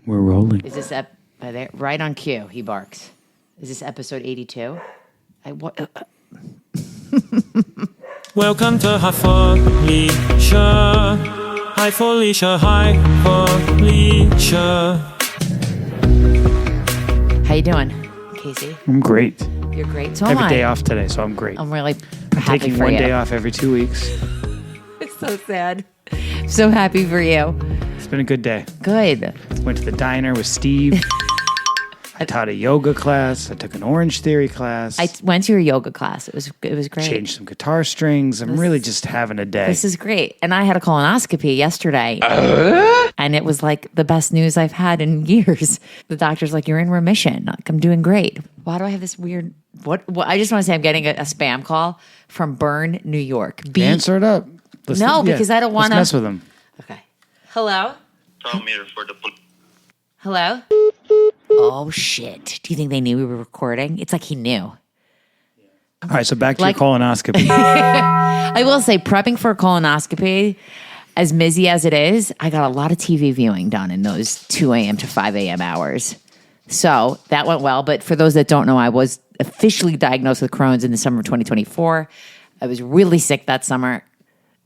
We're rolling. Is this right on cue? He barks. Is this episode 82? Welcome to Hi Felicia. Hi Felicia. Hi Felicia. How you doing, Casey? I'm great. You're great. So I am have I. a day off today, so I'm great. I'm really I'm happy taking for one you. day off every 2 weeks. It's so sad. So happy for you. It's been a good day. Good. Went to the diner with Steve. I taught a yoga class. I took an Orange Theory class. I went to your yoga class. It was great. Changed some guitar strings. I'm really just having a day. This is great. And I had a colonoscopy yesterday. And it was like the best news I've had in years. The doctor's like, you're in remission. Like, I'm doing great. Why do I have this weird... What? I just want to say I'm getting a spam call from Bern, New York. Answer it up. Because I don't want to... Let's mess with them. Okay. Hello? Tell me for the police. Hello? Oh, shit. Do you think they knew we were recording? It's like he knew. All right, so back to Like- your colonoscopy. I will say, prepping for a colonoscopy, as busy as it is, I got a lot of TV viewing done in those 2 a.m. to 5 a.m. hours. So that went well. But for those that don't know, I was officially diagnosed with Crohn's in the summer of 2024. I was really sick that summer.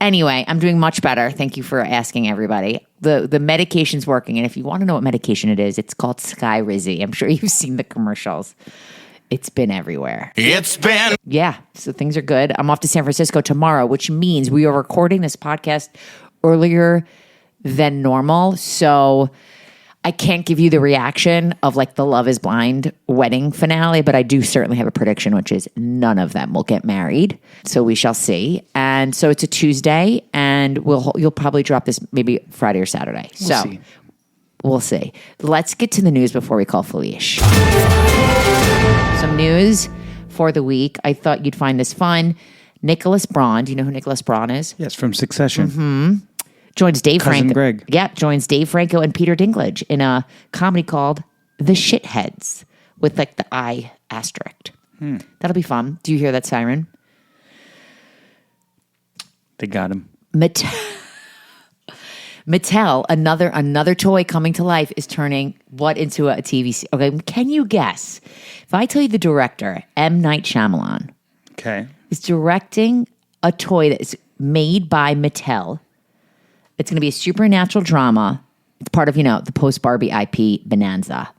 Anyway, I'm doing much better. Thank you for asking, everybody. The medication's working. And if you want to know what medication it is, it's called Skyrizi. I'm sure you've seen the commercials. It's been everywhere. Yeah, so things are good. I'm off to San Francisco tomorrow, which means we are recording this podcast earlier than normal. So I can't give you the reaction of like the Love is Blind wedding finale, but I do certainly have a prediction, which is none of them will get married. So we shall see. And so it's a Tuesday, and you'll probably drop this maybe Friday or Saturday. We'll see. Let's get to the news before we call Felicia. Some news for the week. I thought you'd find this fun. Nicholas Braun. Do you know who Nicholas Braun is? Yes, from Succession. Mm-hmm. Joins Dave Cousin Franco. Greg. Yeah, joins Dave Franco and Peter Dinklage in a comedy called The Shitheads with like the I asterisk. That'll be fun. Do you hear that siren? They got him. Mattel, another toy coming to life, is turning what into a TV series? Okay, can you guess? If I tell you the director, M. Night Shyamalan, Okay. is directing a toy that is made by Mattel. It's going to be a supernatural drama. It's part of, the post-Barbie IP bonanza.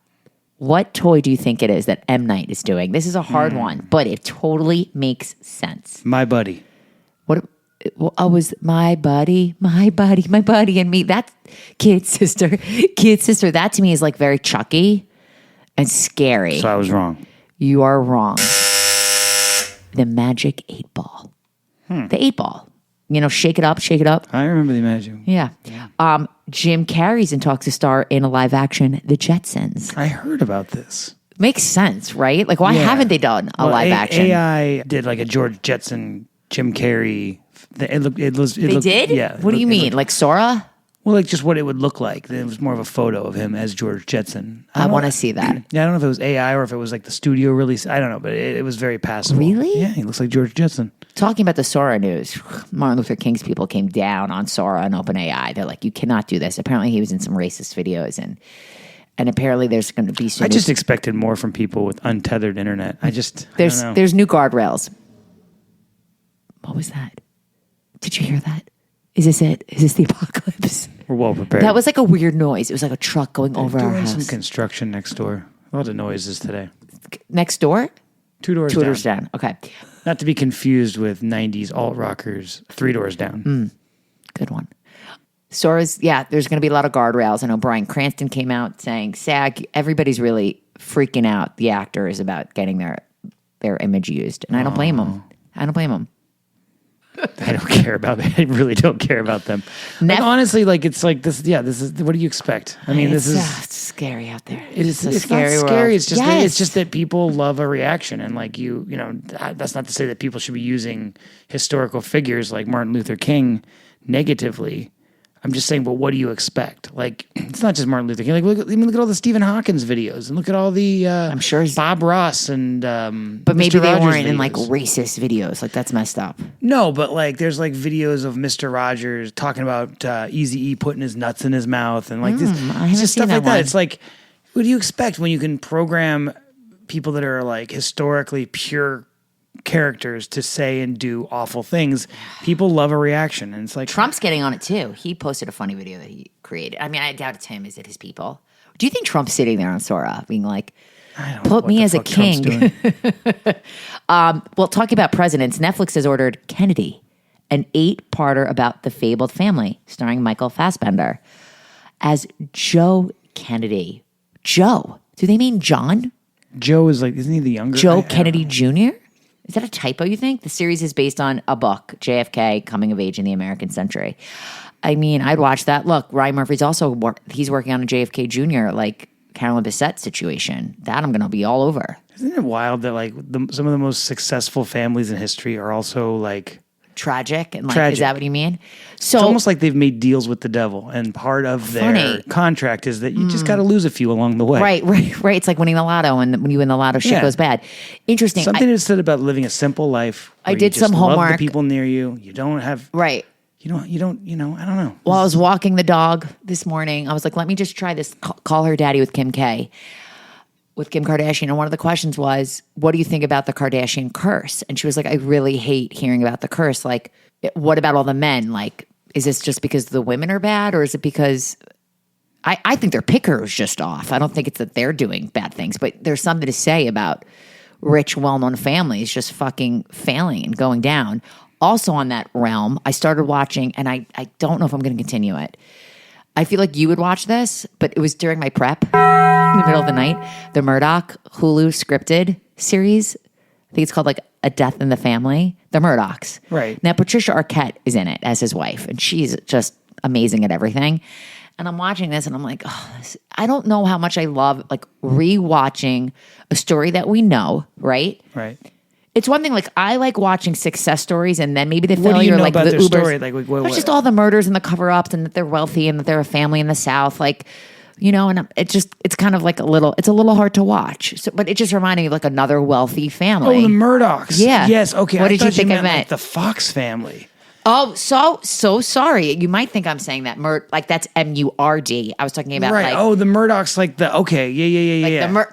What toy do you think it is that M. Night is doing? This is a hard one, but it totally makes sense. My buddy. What? I was my buddy, and me. That kid sister. That to me is like very Chucky and scary. So I was wrong. You are wrong. The Magic 8 Ball. The 8 Ball. Shake it up. I remember the Magic. Yeah. Jim Carrey's in talks to star in a live action The Jetsons. I heard about this. Makes sense, right? Like, why haven't they done a live action? AI did like a George Jetson, Jim Carrey. They did? Yeah. What do you mean? Like Sora? Well, like just what it would look like. It was more of a photo of him as George Jetson. I want to see that. Yeah, I don't know if it was AI or if it was like the studio release. I don't know, but it was very passable. Really? Yeah, he looks like George Jetson. Talking about the Sora news, Martin Luther King's people came down on Sora and OpenAI. They're like, you cannot do this. Apparently, he was in some racist videos, and apparently there's going to be some. I just expected more from people with untethered internet. I don't know. There's new guardrails. What was that? Did you hear that? Is this it? Is this the apocalypse? We're well prepared. That was like a weird noise. It was like a truck going over our doing house. some construction next door. A lot of noises today. Next door? 2 doors Two down. doors down. Okay. Not to be confused with 90s alt rockers, 3 doors down. Good one. Sora's, there's going to be a lot of guardrails. I know Bryan Cranston came out saying, SAG, everybody's really freaking out, the actors, about getting their image used. And I don't blame them. I I don't care about them. I really don't care about them. Like, honestly, like it's like this. Yeah, this is. What do you expect? I mean, it's scary out there. It's a not scary scary. world. It's just that people love a reaction, and like that's not to say that people should be using historical figures like Martin Luther King negatively. I'm just saying, but what do you expect? Like, it's not just Martin Luther King. Like, look at all the Stephen Hawkins videos, and look at all the I'm sure Bob Ross and but maybe Mr. they Rogers weren't in videos. like racist videos. Like that's messed up. No, but like there's like videos of Mr. Rogers talking about Eazy-E putting his nuts in his mouth and like this. I It's haven't just seen stuff like that that. one. It's like, what do you expect when you can program people that are like historically pure characters to say and do awful things? People love a reaction, and it's like Trump's getting on it too. He posted a funny video that he created. I mean, I doubt it's him. Is it his people? Do you think Trump's sitting there on Sora being like, I don't know put what me the as a fuck Trump's king? doing. Well, talking about presidents, Netflix has ordered Kennedy, an 8-parter about the fabled family, starring Michael Fassbender as Joe Kennedy. Joe? Do they mean John? Joe is like, isn't he the younger? Joe I don't Kennedy know. Jr.? Is that a typo, you think? The series is based on a book, JFK, Coming of Age in the American Century. I mean, I'd watch that. Look, Ryan Murphy's also, he's working on a JFK Jr., like Carolyn Bessette situation. That I'm going to be all over. Isn't it wild that like some of the most successful families in history are also like Tragic. And like, Tragic. is that what you mean? So it's almost like they've made deals with the devil, and part of their Funny. contract is that you just got to lose a few along the way. Right. It's like winning the lotto, and when you win the lotto, shit Yeah. goes bad. Interesting. Something is said about living a simple life. I where did you just some love homework. the people near you. You don't have. Right. You don't. I don't know. While I was walking the dog this morning, I was like, let me just try this. Call her daddy with Kim K. With Kim Kardashian. And one of the questions was, what do you think about the Kardashian curse? And she was like, I really hate hearing about the curse. Like, what about all the men? Like, is this just because the women are bad, or is it because I think their picker is just off? I don't think it's that they're doing bad things, but there's something to say about rich, well-known families just fucking failing and going down. Also on that realm, I started watching, and I don't know if I'm going to continue it. I feel like you would watch this, but it was during my prep in the middle of the night. The Murdaugh Hulu scripted series. I think it's called like A Death in the Family. The Murdaughs. Right. Now, Patricia Arquette is in it as his wife, and she's just amazing at everything. And I'm watching this, and I'm like, I don't know how much I love like rewatching a story that we know, right? Right. It's one thing, like I like watching success stories, and then maybe the What failure, do you know like about the their Ubers. story? Like, what- Just all the murders and the cover-ups, and that they're wealthy, and that they're a family in the South, like, you know. And it's kind of like it's a little hard to watch. So, but it just reminded me of like another wealthy family. Oh, the Murdaughs. Yeah. Yes. Okay. What did you thought think I meant meant? like the Fox family. Oh, so sorry. You might think I'm saying that like that's MURD. I was talking about Right. like Oh, the Murdaughs. Like the okay. Yeah.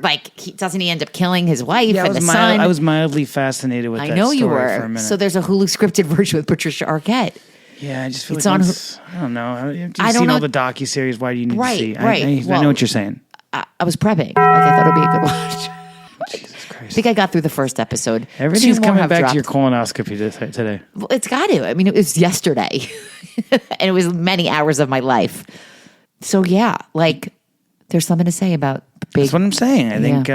doesn't he end up killing his wife Yeah, and the son? I was mildly fascinated with I that know you story for a were. minute. So there's a Hulu scripted version with Patricia Arquette. Yeah, I just feel It's like on once, I don't know. You've I don't seen all know. the docuseries. Why do you need Right, to see? right. I Well, know what you're saying. I was prepping. Like I thought it'd be a good watch. Jesus I Christ. think I got through the first episode. Everything's Two more coming have back dropped. to your colonoscopy today. Well, it's got to. I mean, it was yesterday, and it was many hours of my life. So yeah, like there's something to say about big. That's what I'm saying. I think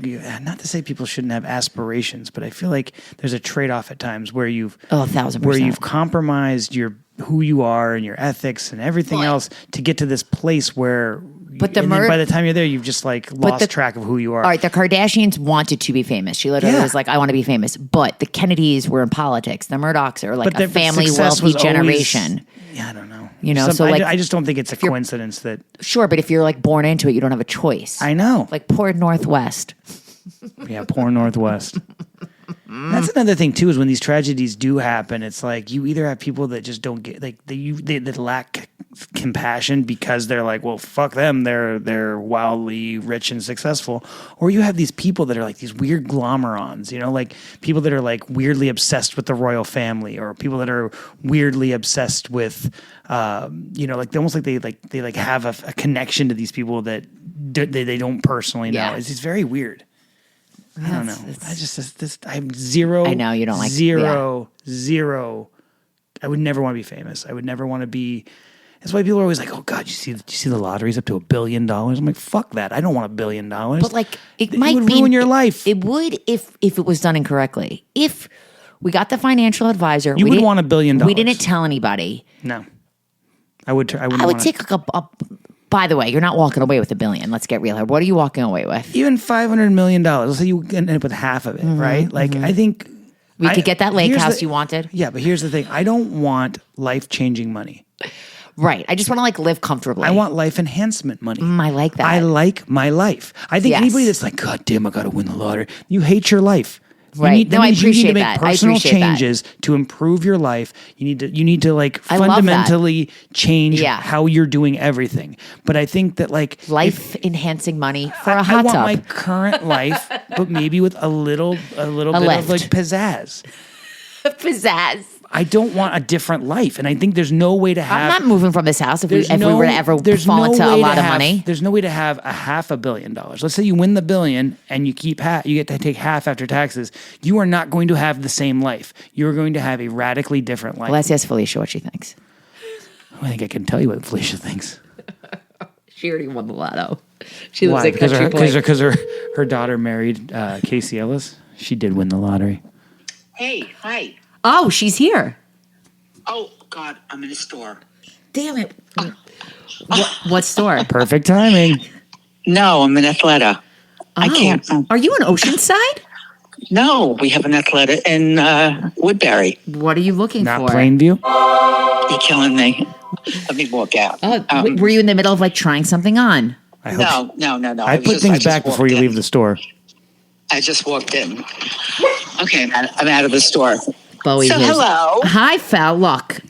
Yeah. not to say people shouldn't have aspirations, but I feel like there's a trade-off at times where you've 1,000%. where you've compromised who you are and your ethics and everything Well, else to get to this place where. But the and then mur- by the time you're there, you've just like lost the- track of who you are. All right, the Kardashians wanted to be famous. She literally Yeah. was like, "I want to be famous." But the Kennedys were in politics. The Murdochs are like But a family success wealthy was always- generation. Yeah, I don't know. You know, Some- so, like, I just don't think it's a coincidence that Sure, but if you're like born into it, you don't have a choice. I know. Like poor Northwest. Yeah, poor Northwest. That's another thing too. Is when these tragedies do happen, it's like you either have people that just don't get like they lack compassion because they're like, well, fuck them, they're wildly rich and successful, or you have these people that are like these weird glomerons, you know, like people that are like weirdly obsessed with the royal family, or people that are weirdly obsessed with, you know, like almost like they have a connection to these people that they don't personally know. Yeah. It's very weird. I don't know. It's- I just I'm zero. I know you don't like- zero. I would never want to be famous. I would never want to be. That's why people are always like, "Oh God, you see the lottery's up to $1 billion." I'm like, "Fuck that! I don't want $1 billion." But like it It might would be ruin your life. It would if it was done incorrectly. If we got the financial advisor, You we would didn't- want $1 billion. We didn't tell anybody. No, I would. I wouldn't I would want take like a. By the way, you're not walking away with $1 billion. Let's get real here. What are you walking away with? even $500 million. Let's say you end up with half of it, right? Like I think We could get that lake here's house the- you wanted. Yeah, but here's the thing: I don't want life-changing money. Right. I just want to like live comfortably. I want life enhancement money. I like that. I like my life. I think Yes. anybody that's like, God damn, I got to win the lottery. You hate your life. Right. That No, I means you need to appreciate make that. I personal appreciate that. changes to improve your life. You need to like I love that. fundamentally change Yeah. how you're doing everything. But I think that like life enhancing money for a I hot want tub. my current life, but maybe with a little bit lift. of like pizzazz. Pizzazz. I don't want a different life, and I think there's no way to I'm have. not moving from this house if we were to ever fall into a way lot to of have- money. There's no way to have a $500 million. Let's say you win the billion and you keep you get to take half after taxes. You are not going to have the same life. You are going to have a radically different life. Let's ask Felicia what she thinks. I think I can tell you what Felicia thinks. She already won the lotto. She Why? Because her daughter married Casey Ellis. She did win the lottery. Hey, hi. Oh, she's here. Oh, God, I'm in a store. Damn it. What store? Perfect timing. No, I'm in Athleta. I can't. Are you in Oceanside? No, we have an Athleta in Woodbury. What are you looking Not for? Plainview. You're killing me. Let me walk out. Oh, were you in the middle of like trying something on? I hope No. I put things back before you leave the store. I just walked in. Okay, I'm out of the store. Bowie So, is- hello. Hi, Fel. Look,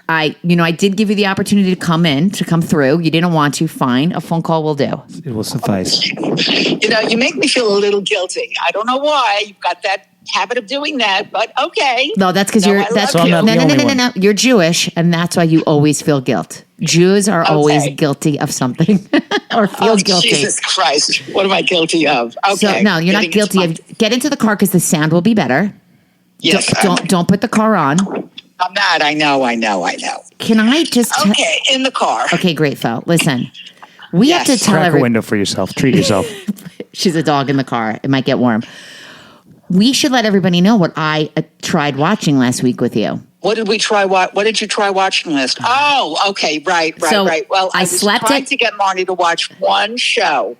I did give you the opportunity to come through. You didn't want to. Fine. A phone call will do. It will suffice. You know, you make me feel a little guilty. I don't know why. You've got that habit of doing that, but okay. No, that's because No, you're. I love That's So I'm not the only one. no. You're Jewish, and that's why you always feel guilt. Jews are always guilty of something or feel guilty. Jesus Christ. What am I guilty of? Okay. So no, you're not Getting guilty into of. Get into the car because the sound will be better. Yes, Don't put the car on. I'm not. I know. Can I just? Okay, in the car. Okay, great, Fel. Listen, we have Yes. to tell Crack a everyone. window for yourself. Treat yourself. She's a dog in the car. It might get warm. We should let everybody know what I tried watching last week with you. What did we try? What did you try watching last? Oh, okay, right. So, Well, I was slept trying it- to get Marnie to watch one show,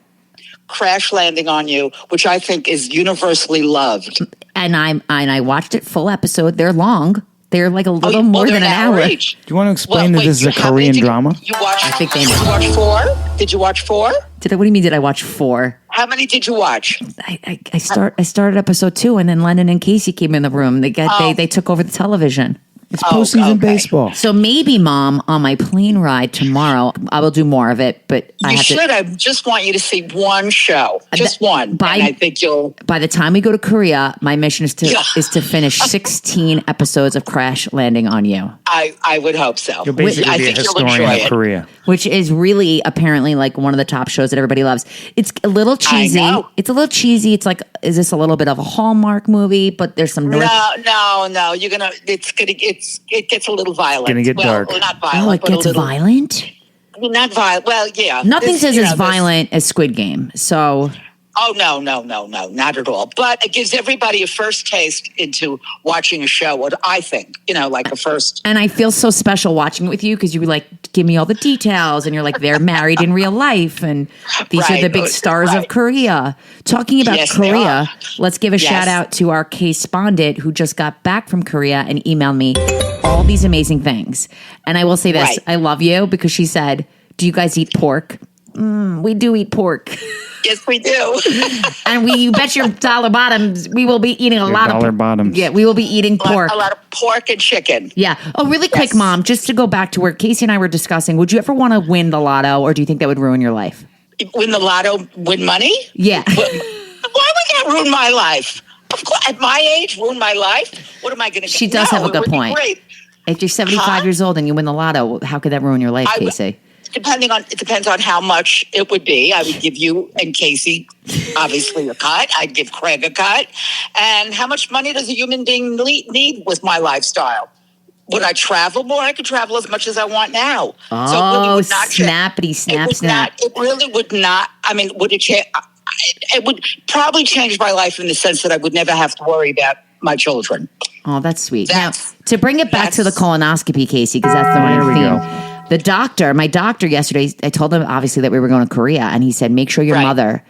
Crash Landing on You, which I think is universally loved. And I watched it full episode. They're long. They're like a little Well, more they're than an hour. each. Do you want to explain Well, that this is a how many Korean did drama? You watched? I think they Did you know. watch 4? Did you watch 4? What do you mean? Did I watch 4? How many did you watch? I started episode 2, and then Lennon and Casey came in the room. They took over the television. It's postseason okay. baseball. So maybe, Mom, on my plane ride tomorrow, I will do more of it. But I You have should. I just want you to see one show, just one, and I think you'll. By the time we go to Korea, my mission is to Yeah. finish 16 episodes of Crash Landing on You, I would hope so. You'll basically I be a think you'll historian enjoy of it. Korea. which is really apparently like one of the top shows that everybody loves. It's a little cheesy. know. It's a little cheesy. It's like, is this a little bit of a Hallmark movie? But there's some North. No. It gets a little violent. Gonna get dark. Well, not violent. Oh, it but gets a little, violent. Not violent. Well, yeah. Nothing This, says you as know, this- violent as Squid Game. So Oh, no, not at all. But it gives everybody a first taste into watching a show, what I think, like a first. and I feel so special watching it with you because you were like, give me all the details. And you're like, they're married in real life. And these are the Right, big stars of right. Korea. Talking about Yes, they Korea, are. let's give a Yes. shout out to our case spondent who just got back from Korea and emailed me all these amazing things. And I will say this, Right. I love you because she said, do you guys eat pork? We do eat pork. Yes, we do. And you bet your dollar bottoms, we will be eating a lot of dollar bottoms. Yeah, we will be eating pork. A lot of pork and chicken. Yeah. Oh, really quick, Yes. Mom, just to go back to where Casey and I were discussing, would you ever want to win the lotto or do you think that would ruin your life? Win the lotto, win money? Yeah. Why would that ruin my life? Of course, at my age, ruin my life? What am I going to get? She does have a good point. Great. If you're 75 Huh? years old and you win the lotto, how could that ruin your life, I would- Casey? It depends on how much it would be. I would give you and Casey, obviously, a cut. I'd give Craig a cut. And how much money does a human being need with my lifestyle? Would I travel more? I could travel as much as I want now. Oh, snappity snap, snap. It really would not. I mean, would it change? It would probably change my life in the sense that I would never have to worry about my children. Oh, that's sweet. That's- Now, to bring it back to the colonoscopy, Casey, because that's the Here one we theme. go. My doctor yesterday, I told him obviously that we were going to Korea, and he said, make sure your Right. mother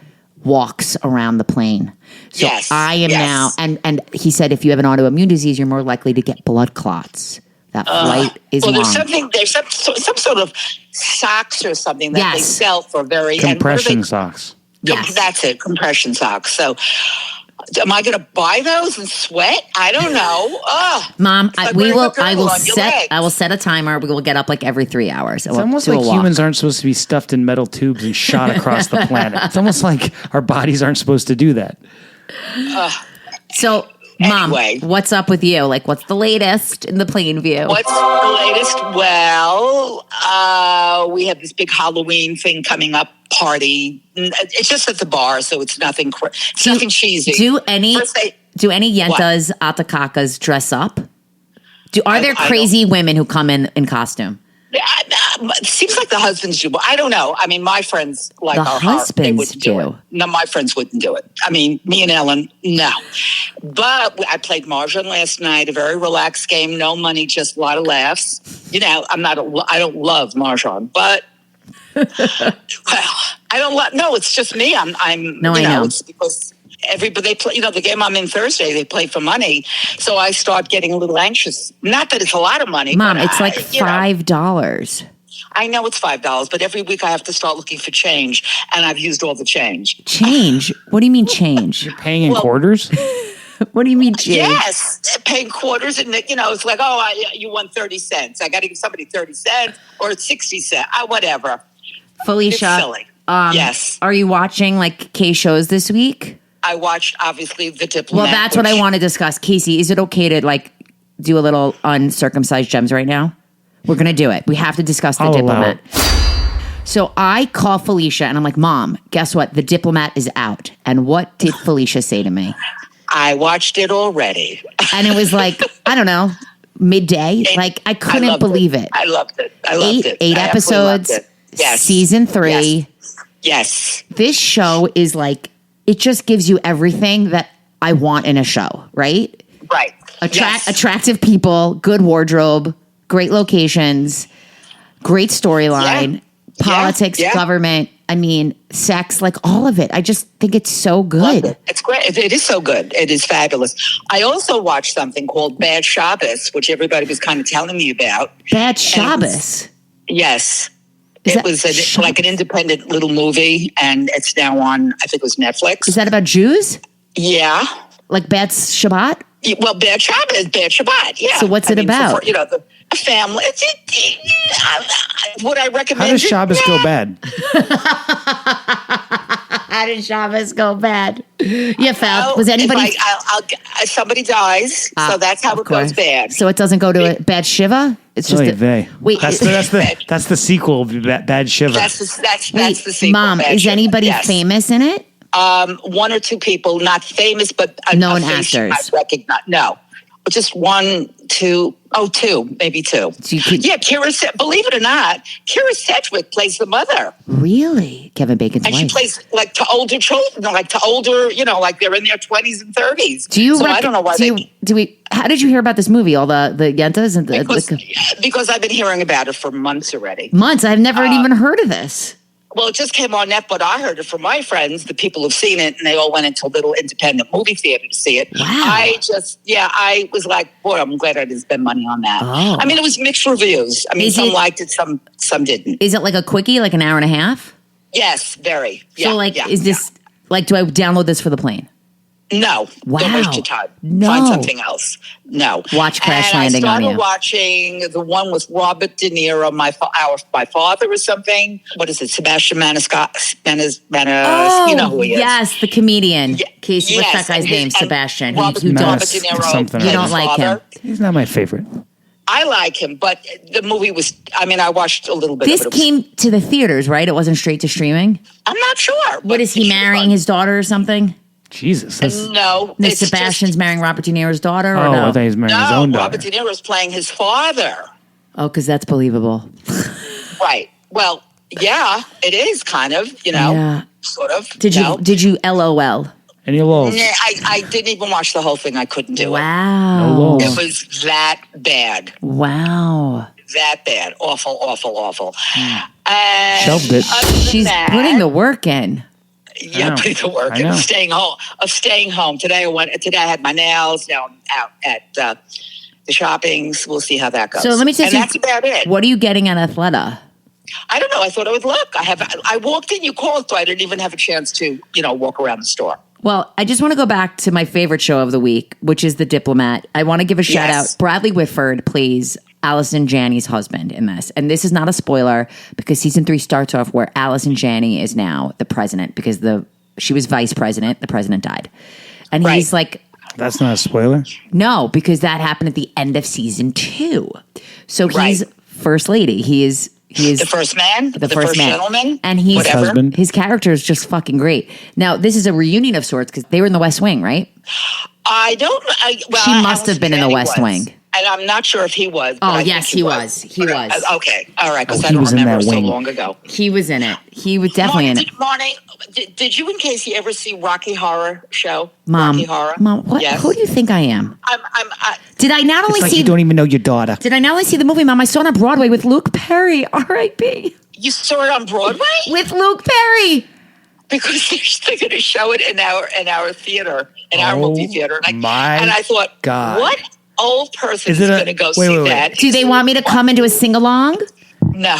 walks around the plane. So Yes, I am yes. now, and he said, if you have an autoimmune disease, you're more likely to get blood clots. That flight is well, long. there's some sort of socks or something that they sell for very compression socks. Yes. That's it, compression socks. So, am I going to buy those and sweat? I don't know. Mom, like I will set a timer. We will get up like every 3 hours. It's almost like humans aren't supposed to be stuffed in metal tubes and shot across the planet. It's almost like our bodies aren't supposed to do that. So, Mom, what's up with you? Like, what's the latest in the Plainview? What's the latest? Well, we have this big Halloween thing coming up, party. It's just at the bar, so it's nothing cheesy. Do any yentas, atakakas dress up? Are there crazy women who come in costume? It seems like the husbands do, but I don't know. I mean, my friends like the husbands do. It. No, my friends wouldn't do it. I mean, me and Ellen, no. But I played Mahjong last night, a very relaxed game, no money, just a lot of laughs. You know, I don't love Mahjong, but well, I don't love. No, it's just me. I know. It's because everybody they play. You know, the game I'm in Thursday, they play for money, so I start getting a little anxious. Not that it's a lot of money, Mom. It's like $5. I know it's $5, but every week I have to start looking for change, and I've used all the change. Change? What do you mean change? You're paying in quarters? What do you mean change? Yes, paying quarters, and it's like, you won 30 cents. I got to give somebody 30 cents or 60 cents, whatever. Felicia, it's silly. Yes. Are you watching like K shows this week? I watched obviously The Diplomat. Well, that's what I want to discuss. Casey, is it okay to like do a little uncircumcised gems right now? We're going to do it. We have to discuss The Diplomat. So I call Felicia and I'm like, Mom, guess what? The Diplomat is out. And what did Felicia say to me? I watched it already. And it was like, I don't know, midday. Like I couldn't believe it. I loved it. I loved it. 8 episodes. Yes. Season 3. Yes. This show is like, it just gives you everything that I want in a show, right? Right. Attractive people, good wardrobe, great locations, great storyline, politics, government, I mean, sex, like all of it. I just think it's so good. It's great. It is so good. It is fabulous. I also watched something called Bad Shabbos, which everybody was kind of telling me about. Bad Shabbos? Yes. It was like an independent little movie, and it's now on, I think it was Netflix. Is that about Jews? Yeah. Like Bad Shabbat? Well, Bad Shabbat, yeah. So what's it about? For, a family. Would I recommend How does Shabbos go bad? How does Shabbos go bad? You felt, was anybody... somebody dies, so that's how it goes bad. So it doesn't go to a bad Shiva? It's just wait. That's the sequel of Bad Shiva. That's the sequel. Mom, is anybody famous in it? One or two people, not famous, but known actors. I recognize. No, just 1, 2. Oh, 2, maybe 2. So believe it or not, Kira Sedgwick plays the mother. Really? Kevin Bacon's wife. And she plays like to older children, like to older, like they're in their 20s and 30s. I don't know why how did you hear about this movie? All the yentas and because I've been hearing about it for months already. Months? I've never even heard of this. Well, it just came on net, but I heard it from my friends, the people who've seen it, and they all went into a little independent movie theater to see it. Wow. I was like, boy, I'm glad I didn't spend money on that. Oh. I mean, it was mixed reviews. I mean, some liked it, some didn't. Is it like a quickie, like an hour and a half? Yes, very. Yeah, so, is this, do I download this for the plane? No. Wow. Don't waste your time. No. Find something else. No. Watch Crash Landing on you. I started watching the one with Robert De Niro, my father or something. What is it? Sebastian Maniscalco. You know who he is. Yes, the comedian. Yeah, Casey, what's that guy's name? Sebastian. Robert De Niro. You don't like him. He's not my favorite. I like him, but the movie was, I watched a little bit of it. This came to the theaters, right? It wasn't straight to streaming? I'm not sure. What, is he marrying his daughter or something? Jesus. No. Sebastian's marrying Robert De Niro's daughter? Or no? I thought he was marrying his own daughter. Robert De Niro's playing his father. Oh, because that's believable. Right. Well, yeah, it is kind of, sort of. Did you LOL? Any lols? I didn't even watch the whole thing. I couldn't do it. Wow. It was that bad. Wow. That bad. Awful, awful, awful. Shelved it. She's putting the work in. Yeah, putting the work in. Staying home. Today I had my nails. Now I'm out at the shoppings. We'll see how that goes. So let me just and that's about it. What are you getting at Athleta? I don't know. I thought I would look. I walked in, you called, so I didn't even have a chance to, walk around the store. Well, I just want to go back to my favorite show of the week, which is The Diplomat. I want to give a shout out. Bradley Whitford plays Allison Janney's husband in this. And this is not a spoiler because season 3 starts off where Allison Janney is now the president because she was vice president. The president died. And he's like... That's not a spoiler? No, because that happened at the end of season 2. So he's first lady. He is the first man, the first man. gentleman, and he's husband. His character is just fucking great. Now, this is a reunion of sorts because they were in the West Wing, right? I don't. She must have been in the West Wing. And I'm not sure if he was. Oh, yes, he was. He was. Okay. All right. Because Oh, I he don't was in remember that so wing. long ago. He was in it. He was definitely in it. Marni, did you and Casey ever see Rocky Horror Show? Mom, Rocky Horror? Mom, what? Yes. Who do you think I am? I Did I not only It's like see... you don't even know your daughter. Did I not only see the movie, Mom? I saw it on Broadway with Luke Perry. R.I.P. You saw it on Broadway? With Luke Perry. Because they're going to show it in our theater, in our movie theater. And I thought, God. What old person is going to go see that? Do they want me to come and do a sing-along? No.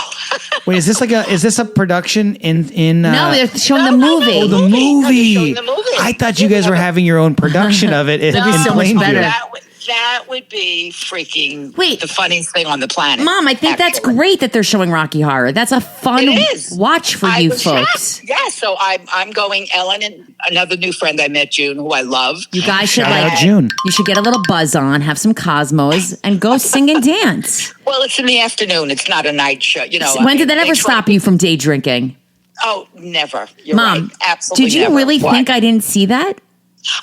Wait, is this a production in No, they're showing the No, movie. Oh, the No, they're movie. showing the movie. I thought you guys were having your own production of it in That'd be so much Plainview. better. That would be freaking Wait. the funniest thing on the planet. Mom, I think that's actually. great that they're showing Rocky Horror. That's a fun It is. watch for I you was folks. shocked. Yeah, so I'm going. Ellen and another new friend I met, June, who I love. You guys should Shout out June. You should get a little buzz on, have some Cosmos, and go sing and dance. Well, it's in the afternoon. It's not a night show. When did that ever stop you from day drinking? Oh, never. You're Mom, right. Absolutely. did you never. really What? think I didn't see that?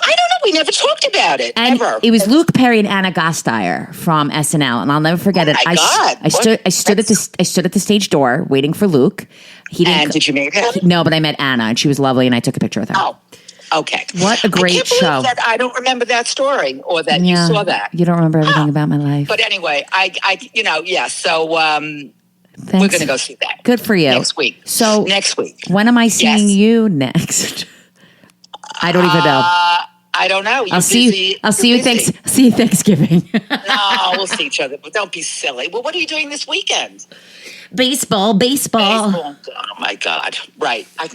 I don't know. We never talked about it. And ever. it was Luke Perry and Anna Gasteyer from SNL, and I'll never forget it. my God. I stood at the stage door waiting for Luke. He didn't. And did you meet him? No, but I met Anna, and she was lovely, and I took a picture with her. Oh, okay. What a great I can't believe show. that I don't remember that story or that you saw that. You don't remember everything about my life. But anyway, so we're going to go see that. Good for you. Next week. So next week. When am I seeing Yes. you next? I don't even know. I don't know. I'll see you. I'll see you. See you Thanksgiving. No, we'll see each other, but don't be silly. Well, what are you doing this weekend? Baseball. Baseball. Oh my God! Right. I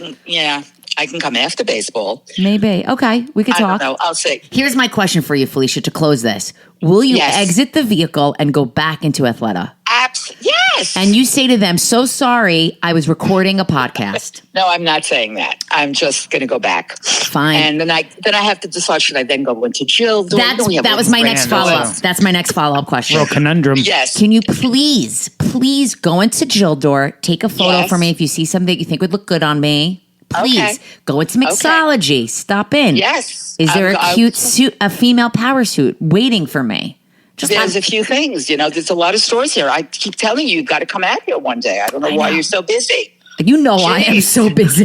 can come after baseball. Maybe. Okay, we could I talk. don't know. I'll see. Here's my question for you, Felicia, to close this. Will you Yes. exit the vehicle and go back into Athleta? Yes. And you say to them, so sorry, I was recording a podcast. No, I'm not saying that. I'm just going to go back. Fine. And then I have to decide, should I then go into Jill? That was my next Random. follow-up. That's my next follow-up question. Real conundrum. Yes. Can you please go into Jill door, take a photo Yes. for me if you see something that you think would look good on me? Please Okay. go into mixology. Stop in. Yes. Is there a cute suit, a female power suit waiting for me? There's a few things, there's a lot of stores here. I keep telling you, you've got to come out here one day. I don't know why you're so busy. You know I am Jeez. so busy.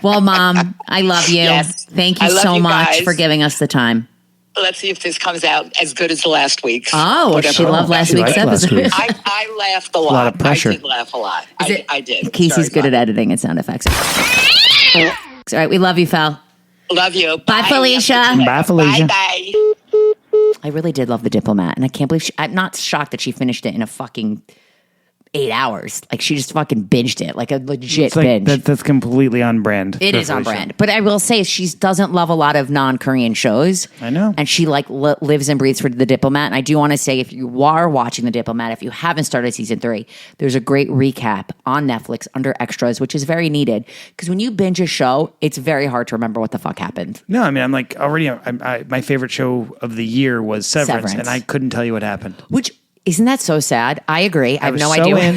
Well, Mom, I love you. Yes. Thank you I love so you much guys. for giving us the time. Let's see if this comes out as good as last week's. Oh, Whatever. she loved last She week's liked last episode. week's. I laughed a lot. lot of pressure. I did laugh a lot. I did. Casey's good at editing and sound effects. All right, we love you, Fel. Love you. Bye, Felicia. Bye, Felicia. Bye. I really did love The Diplomat, and I can't believe I'm not shocked that she finished it in a fucking 8 hours. Like, she just fucking binged it, like a legit It's like binge. that's completely on brand. It for is on Felicia. brand. But I will say she doesn't love a lot of non-Korean shows. I know. And she lives and breathes for The Diplomat. And I do want to say, if you are watching The Diplomat, if you haven't started season 3, there's a great recap on Netflix under extras, which is very needed. Because when you binge a show, it's very hard to remember what the fuck happened. No, I mean, I'm like already. My favorite show of the year was Severance, Severance. and I couldn't tell you what happened. Which, isn't that so sad? I agree. I have was no so idea. in.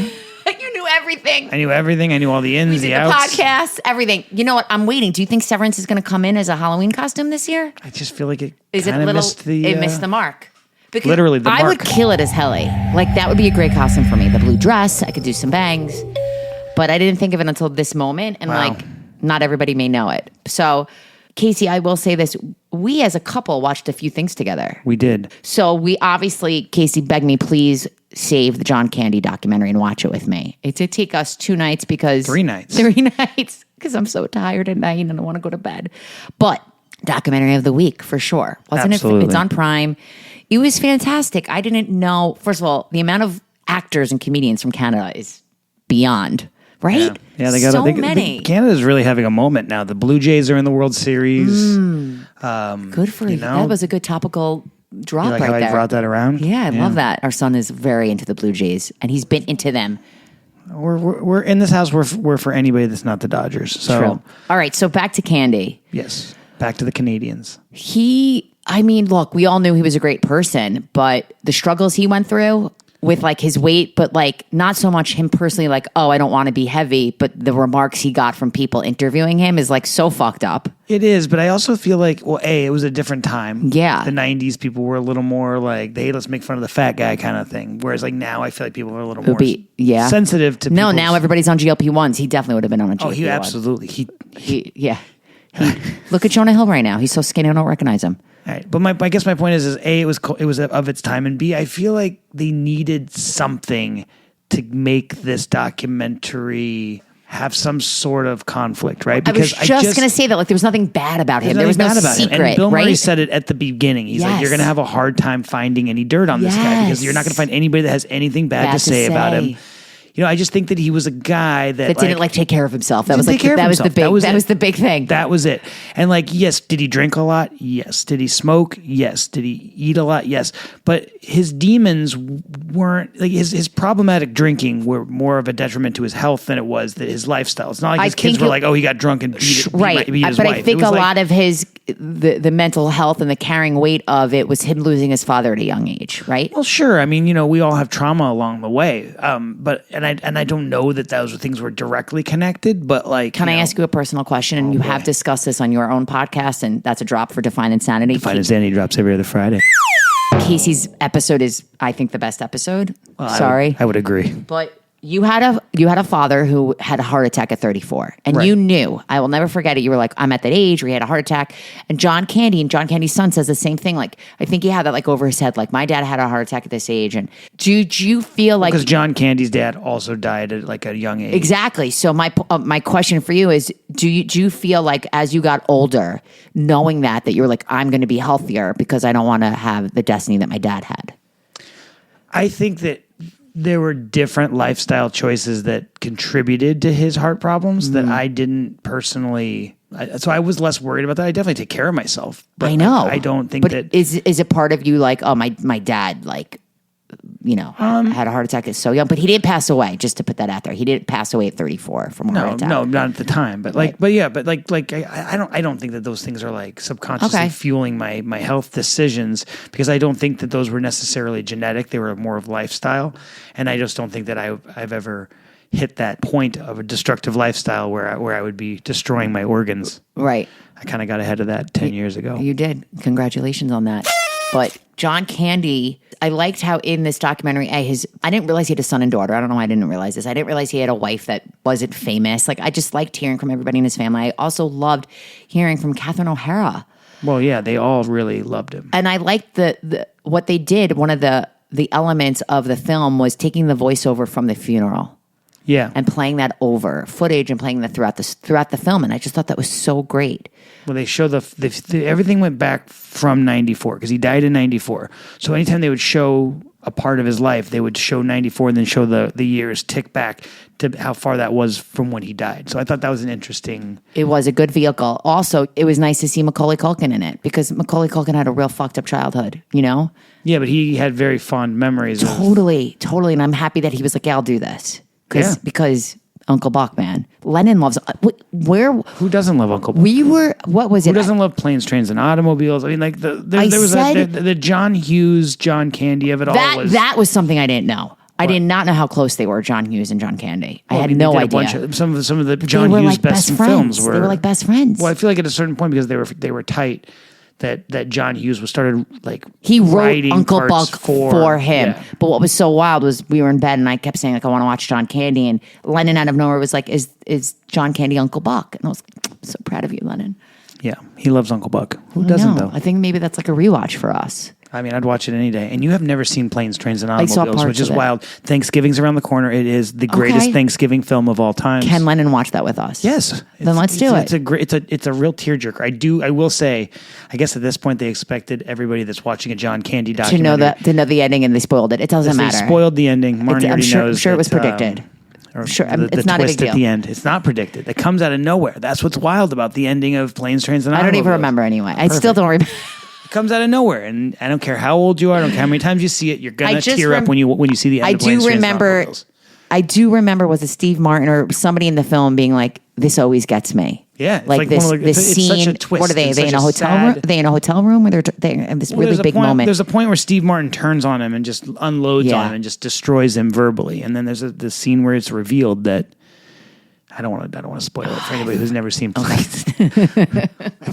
You knew everything. I knew everything. I knew all the ins, The the outs. podcast, everything. You know what? I'm waiting. Do you think Severance is going to come in as a Halloween costume this year? I just feel like it Is it kind of little? missed the. It missed the mark. Because literally the I would mark. kill it as Helly. Like, that would be a great costume for me. The blue dress. I could do some bangs. But I didn't think of it until this moment. And Wow. like, not everybody may know it. So, Casey, I will say this. We as a couple watched a few things together. We did. So we obviously, Casey begged me, please save the John Candy documentary and watch it with me. It did take us 2 nights because 3 nights. 3 nights because I'm so tired at night and I want to go to bed. But documentary of the week for sure. Wasn't Absolutely. it? It's on Prime. It was fantastic. I didn't know, first of all, the amount of actors and comedians from Canada is beyond, right? Yeah, they got so many. Canada's really having a moment now. The Blue Jays are in the World Series. Good for you. know? That was a good topical drop You like how right I there. brought that around? Yeah, I love that. Our son is very into the Blue Jays, and he's been into them. We're in this house. We're for anybody that's not the Dodgers. So True. All right, so back to Candy. yes, back to the Canadians. Look, we all knew he was a great person, but the struggles he went through with like his weight, but like not so much him personally, like, oh, I don't want to be heavy, but the remarks he got from people interviewing him is like so fucked up. It is, but I also feel like, well, it was a different time. Yeah. The 90s people were a little more like, hey, let's make fun of the fat guy kind of thing. Whereas like now I feel like people are a little more sensitive to No, people's- now everybody's on GLP-1s. He definitely would have been on a GLP-1. Oh, he absolutely. Look at Jonah Hill right now. He's so skinny I don't recognize him. All right, but I guess my point is A, it was of its time, and B, I feel like they needed something to make this documentary have some sort of conflict, right? I was just going to say that, like, there was nothing bad about him. There was no secret, And Bill Murray right? said it at the beginning. He's like, Yes. you're going to have a hard time finding any dirt on this guy because you're not going to find anybody that has anything bad to say about him. You know, I just think that he was a guy that didn't like take care of himself. That was didn't like take care of that was the himself. big That was it. the big thing. That was it. And like, yes, did he drink a lot? Yes. Did he smoke? Yes. Did he eat a lot? Yes. But his demons weren't like his problematic drinking were more of a detriment to his health than it was that his lifestyle. It's not like his kids were like, oh, he got drunk and beat his right. wife. But I think a lot of his the mental health and the carrying weight of it was him losing his father at a young age, right? Well, sure. I mean, you know, we all have trauma along the way. But I don't know that those things were directly connected. But like, Can I ask you a personal question? And you have discussed this on your own podcast, and that's a drop for Define Insanity. Define Insanity drops every other Friday. Casey's episode is, I think, the best episode. Well, Sorry, I would agree. but you had a father who had a heart attack at 34, and Right. you knew. I will never forget it. You were like, I'm at that age where he had a heart attack, and John Candy's son says the same thing. Like, I think he had that like over his head. Like, my dad had a heart attack at this age, and do you feel like Because John Candy's dad also died at like a young age. exactly? So my question for you is, do you feel like as you got older, knowing that you were like, I'm going to be healthier because I don't want to have the destiny that my dad had? I think that there were different lifestyle choices that contributed to his heart problems that I didn't personally. So I was less worried about that. I definitely take care of myself. But I know. I don't think but that. is it part of you like, oh, my dad, like, you know, had a heart attack at so young, but he didn't pass away. Just to put that out there, he didn't pass away at 34 from a heart attack. No, not at the time. But like, Right. but I don't think that those things are like subconsciously Okay. fueling my health decisions because I don't think that those were necessarily genetic. They were more of lifestyle, and I just don't think that I've ever hit that point of a destructive lifestyle where I would be destroying my organs. Right. I kind of got ahead of that 10 years ago. You did. Congratulations on that. But John Candy, I liked how in this documentary, I didn't realize he had a son and daughter. I don't know why I didn't realize this. I didn't realize he had a wife that wasn't famous. Like, I just liked hearing from everybody in his family. I also loved hearing from Catherine O'Hara. Well, yeah, they all really loved him. And I liked the what they did. One of the elements of the film was taking the voiceover from the funeral. Yeah. And playing that over footage and playing that throughout the film, and I just thought that was so great. Well, they show everything went back from 94 because he died in 94. So anytime they would show a part of his life, they would show 94 and then show the years tick back to how far that was from when he died. So I thought that was an interesting. It was a good vehicle. Also, it was nice to see Macaulay Culkin in it because Macaulay Culkin had a real fucked up childhood, you know? Yeah, but he had very fond memories. Totally. And I'm happy that he was like, yeah, I'll do this. Yeah. Because Uncle Buck, man. Lennon loves. Who doesn't love Uncle Buck? What was it? Who doesn't love planes, trains, and automobiles? I mean, like there was the John Hughes, John Candy of it all. That was something I didn't know. I did not know how close they were, John Hughes and John Candy. I had no idea. Some of the John Hughes like best friends. films were. They were like best friends. Well, I feel like at a certain point because they were tight. That John Hughes was started like he wrote writing Uncle parts Buck for him. Yeah. But what was so wild was we were in bed and I kept saying like I want to watch John Candy, and Lennon out of nowhere was like, "Is John Candy Uncle Buck?" And I was like, "I'm so proud of you, Lennon." Yeah, he loves Uncle Buck. Who I doesn't know. though? I think maybe that's like a rewatch for us. I mean, I'd watch it any day. And you have never seen Planes, Trains, and saw Automobiles, parts which is of it. wild. Thanksgiving's around the corner. It is the greatest Thanksgiving film of all time. Ken Lennon watched that with us. Yes. Then let's do it. It's a great. It's a real tearjerker. I will say. I guess at this point they expected everybody that's watching a John Candy documentary to know the ending, and they spoiled it. It doesn't They matter. spoiled the ending. Marni already knows. I'm sure it was that, predicted. Sure, the it's not a big twist deal. at the end. It's not predicted. It comes out of nowhere. That's what's wild about the ending of Planes, Trains, and I Automobiles. don't even remember anyway. I still don't remember. It comes out of nowhere, and I don't care how old you are. I don't care how many times you see it. You're gonna tear up when you see the end. of Planes, Trains, and Automobiles. I do remember, was it Steve Martin or somebody in the film being like, "This always gets me." Yeah, it's like this. one of the- This it's scene. such a twist. What are they? Are It's they in such a a hotel sad- room? Are they in a hotel room where they have this really big moment? There's a point where Steve Martin turns on him and just unloads on him and just destroys him verbally. And then there's this scene where it's revealed that I don't want to spoil it for anybody who's never seen Planes.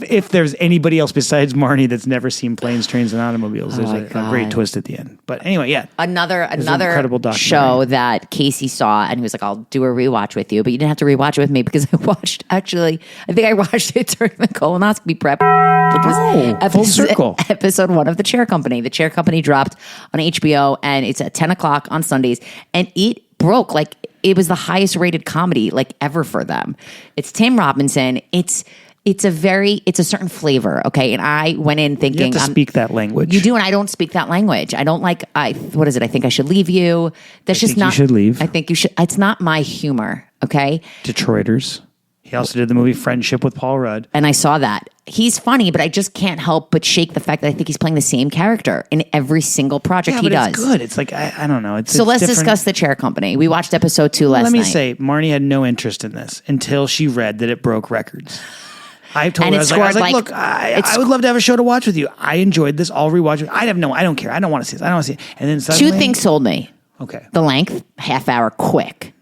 if there's anybody else besides Marni that's never seen Planes, Trains, and Automobiles, there's a great twist at the end. But anyway, yeah, Another incredible documentary. show that Casey saw, and he was like, "I'll do a rewatch with you," but you didn't have to rewatch it with me because I watched. Actually, I think I watched it during the colonoscopy prep, which was full circle. episode 1 of The Chair Company. The Chair Company dropped on HBO, and it's at 10 o'clock on Sundays, and it broke like. It was the highest rated comedy like ever for them. It's Tim Robinson. It's a certain flavor. Okay. And I went in thinking, you have to speak that language. You do. And I don't speak that language. I don't like, what is it? I think I should leave you. That's just not, you should leave. I think you should. It's not my humor. Okay. Detroiters. He also did the movie Friendship with Paul Rudd. And I saw that. He's funny, but I just can't help but shake the fact that I think he's playing the same character in every single project he does. It's good. It's like, I don't know. So it's let's different. discuss The Chair Company. We watched episode 2 last night. Let me say, Marni had no interest in this until she read that it broke records. I told her, I was like, look, I would love to have a show to watch with you. I enjoyed this. I'll rewatch it. I don't care. I don't want to see this. I don't want to see it. And then suddenly, 2 things sold me. Okay. The length, half hour, quick.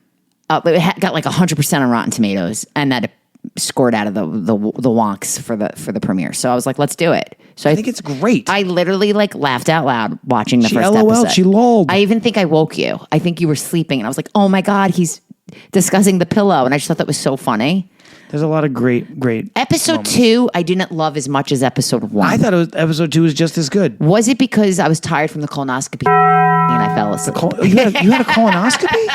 It got like 100% on Rotten Tomatoes, and that scored out of the wonks for the premiere. So I was like, let's do it. So I think it's great. I literally like laughed out loud watching the first LOL'd, episode. she lolled. I even think I woke you. I think you were sleeping, and I was like, oh my God, he's discussing the pillow. And I just thought that was so funny. There's a lot of great Episode moments. 2, I didn't love as much as episode 1. I thought episode 2 was just as good. Was it because I was tired from the colonoscopy and I fell asleep? You had a colonoscopy?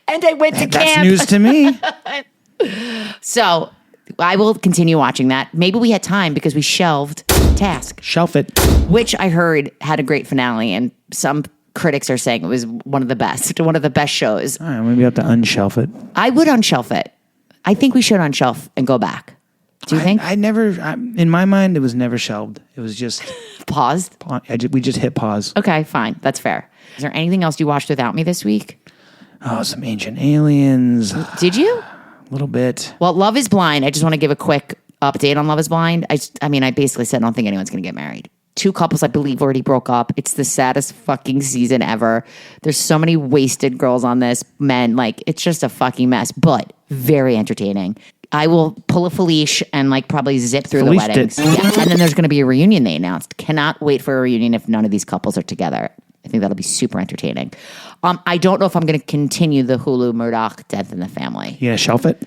And I went to camp. That's news to me. So I will continue watching that. Maybe we had time because we shelved Task, Shelf it. which I heard had a great finale, and some critics are saying it was one of the best shows. All right, maybe I have to unshelf it. I would unshelf it. I think we should unshelf and go back. Do you think? I never, in my mind, it was never shelved. It was just Paused? we just hit pause. Okay, fine. That's fair. Is there anything else you watched without me this week? Oh, some Ancient Aliens. A Did you? little bit. Well, Love is Blind. I just want to give a quick update on Love is Blind. I basically said I don't think anyone's going to get married. 2 couples, I believe, already broke up. It's the saddest fucking season ever. There's so many wasted girls on this, men. Like, it's just a fucking mess, but very entertaining. I will pull a Felicia and like probably zip through the weddings. Yeah. And then there's going to be a reunion they announced. Cannot wait for a reunion if none of these couples are together. I think that'll be super entertaining. I don't know if I'm going to continue the Hulu Murdaugh Death in the Family. You gonna shelf it?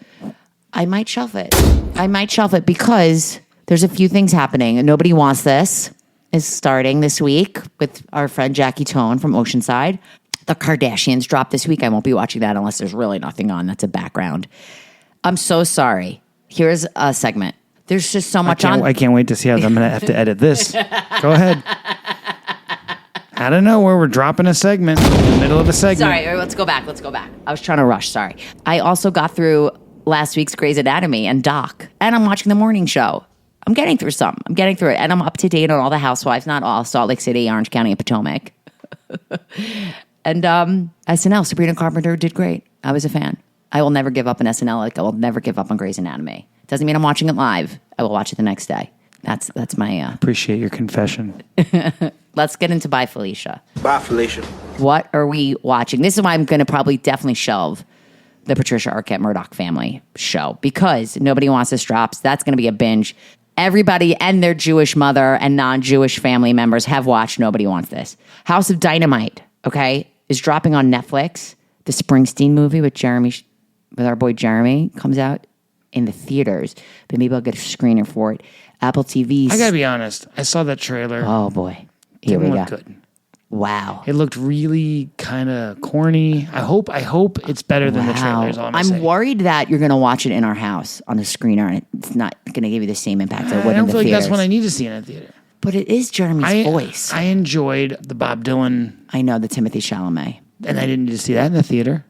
I might shelf it because there's a few things happening. Nobody Wants This is starting this week with our friend Jackie Tone from Oceanside. The Kardashians dropped this week. I won't be watching that unless there's really nothing on. That's a background. I'm so sorry. Here's a segment. There's just so much on. I can't wait to see how I'm going to have to edit this. Go ahead. I don't know where we're dropping a segment in the middle of a segment. Sorry, let's go back. I was trying to rush. Sorry. I also got through last week's Grey's Anatomy and Doc, and I'm watching the morning show. I'm getting through some. I'm getting through it, and I'm up to date on all the housewives, not all, Salt Lake City, Orange County, and Potomac. And SNL, Sabrina Carpenter did great. I was a fan. I will never give up on SNL like I will never give up on Grey's Anatomy. Doesn't mean I'm watching it live. I will watch it the next day. That's my... Appreciate your confession. Let's get into Bye, Felicia. Bye, Felicia. What are we watching? This is why I'm going to probably definitely shelve the Patricia Arquette Murdaugh family show because Nobody Wants This drops. That's going to be a binge. Everybody and their Jewish mother and non-Jewish family members have watched Nobody Wants This. House of Dynamite, okay, is dropping on Netflix. The Springsteen movie with our boy Jeremy comes out. in the theaters, but maybe I'll get a screener for it. Apple TVs. I gotta be honest. I saw that trailer. Oh boy, here we Didn't go. look good. Wow. It looked really kind of corny. I hope it's better than the trailer. Is all I'm saying. worried that you're going to watch it in our house on a screener, and it's not going to give you the same impact it would I in don't the feel like theaters. that's what I need to see in a theater. But it is Jeremy's voice. I enjoyed the Bob Dylan, I know the Timothy Chalamet, and I didn't need to see that in the theater.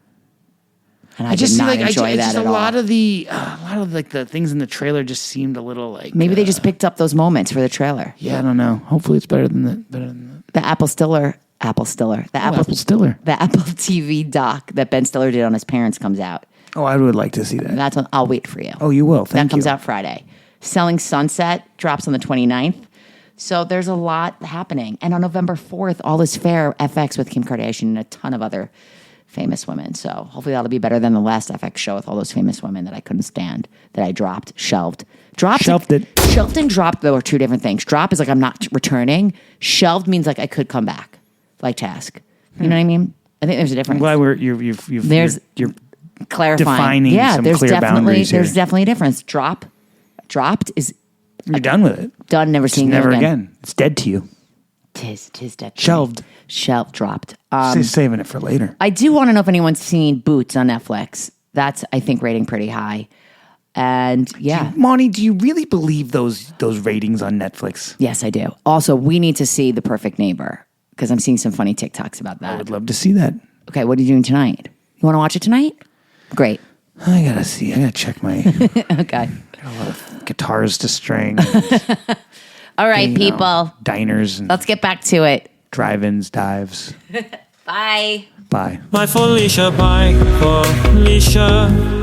and I just did see not like enjoy that at a all. lot of like the things in the trailer just seemed a little like Maybe they just picked up those moments for the trailer. yeah, I don't know. Hopefully it's better than The Apple Stiller, the Apple Stiller. Apple TV doc that Ben Stiller did on his parents comes out. Oh, I would like to see that. That's what I'll wait for you. Oh, you will. Thank That comes you. out Friday. Selling Sunset drops on the 29th. So there's a lot happening. And on November 4th, All Is Fair FX with Kim Kardashian and a ton of other famous women. So hopefully that'll be better than the last FX show with all those famous women that I couldn't stand, that I shelved. Shelved it. Shelved and dropped, though, are two different things. Drop is like I'm not returning. Shelved means like I could come back, like Task. You know what I mean? I think there's a difference. I'm glad you're Clarifying. defining some clear boundaries here. There's definitely a difference. Dropped is You're done with it. done, never seen Never it again. It's dead to you. Tis dead. Shelved. Dropped. Saving it for later. I do want to know if anyone's seen Boots on Netflix. That's, I think, rating pretty high. And yeah. Marni, do you really believe those ratings on Netflix? Yes, I do. Also, we need to see The Perfect Neighbor because I'm seeing some funny TikToks about I that. would love to see that. Okay, what are you doing tonight? You want to watch it tonight? Great. I gotta check my Okay. guitars to string. All right, you know, people. diners and Let's get back to it. drive-ins, dives. Bye. Bye. My Felicia, bye, Felicia.